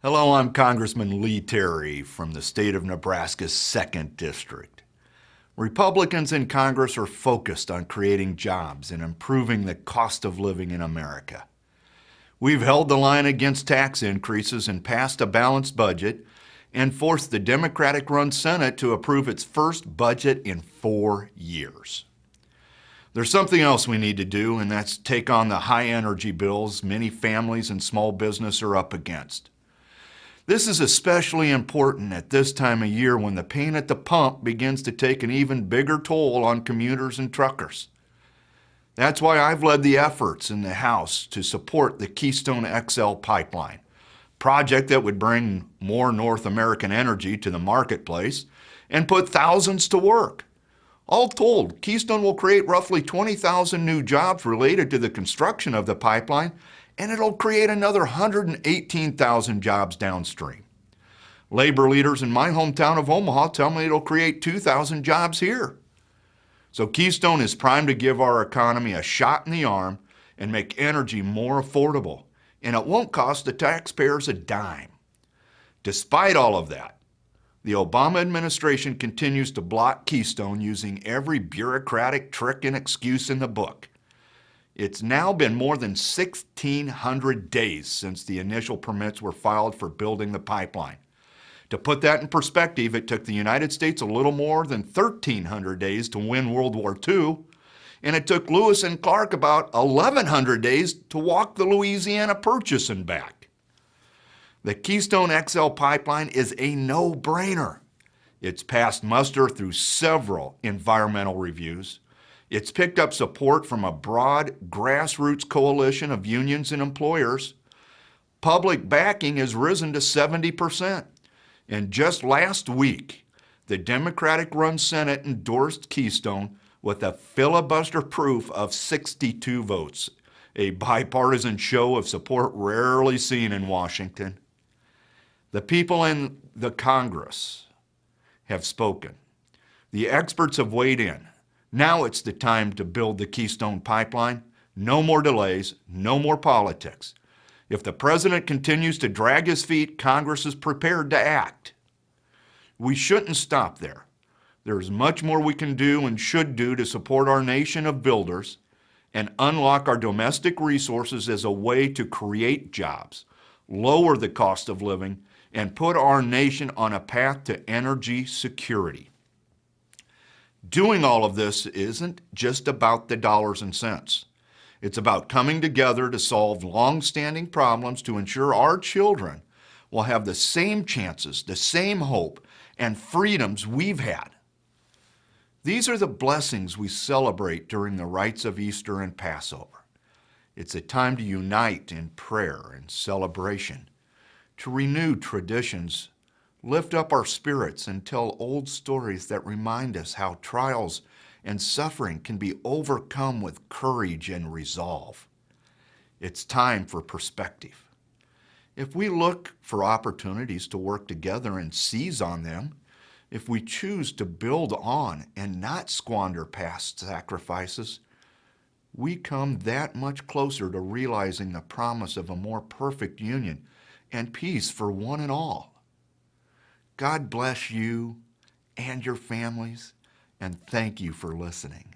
Hello, I'm Congressman Lee Terry from the state of Nebraska's 2nd District. Republicans in Congress are focused on creating jobs and improving the cost of living in America. We've held the line against tax increases and passed a balanced budget and forced the Democratic-run Senate to approve its first budget in 4 years. There's something else we need to do, and that's take on the high energy bills many families and small business are up against. This is especially important at this time of year when the pain at the pump begins to take an even bigger toll on commuters and truckers. That's why I've led the efforts in the House to support the Keystone XL pipeline, project that would bring more North American energy to the marketplace and put thousands to work. All told, Keystone will create roughly 20,000 new jobs related to the construction of the pipeline, and it'll create another 118,000 jobs downstream. Labor leaders in my hometown of Omaha tell me it'll create 2,000 jobs here. So Keystone is primed to give our economy a shot in the arm and make energy more affordable, and it won't cost the taxpayers a dime. Despite all of that, the Obama administration continues to block Keystone using every bureaucratic trick and excuse in the book. It's now been more than 1,600 days since the initial permits were filed for building the pipeline. To put that in perspective, it took the United States a little more than 1,300 days to win World War II, and it took Lewis and Clark about 1,100 days to walk the Louisiana Purchase and back. The Keystone XL pipeline is a no-brainer. It's passed muster through several environmental reviews. It's picked up support from a broad grassroots coalition of unions and employers. Public backing has risen to 70%. And just last week, the Democratic-run Senate endorsed Keystone with a filibuster proof of 62 votes, a bipartisan show of support rarely seen in Washington. The people in the Congress have spoken. The experts have weighed in. Now it's the time to build the Keystone pipeline. No more delays, no more politics. If the president continues to drag his feet, Congress is prepared to act. We shouldn't stop there. There's much more we can do and should do to support our nation of builders and unlock our domestic resources as a way to create jobs, lower the cost of living, and put our nation on a path to energy security. Doing all of this isn't just about the dollars and cents. It's about coming together to solve long-standing problems to ensure our children will have the same chances, the same hope, and freedoms we've had. These are the blessings we celebrate during the rites of Easter and Passover. It's a time to unite in prayer and celebration, to renew traditions, lift up our spirits, and tell old stories that remind us how trials and suffering can be overcome with courage and resolve. It's time for perspective. If we look for opportunities to work together and seize on them, if we choose to build on and not squander past sacrifices, we come that much closer to realizing the promise of a more perfect union and peace for one and all. God bless you and your families, and thank you for listening.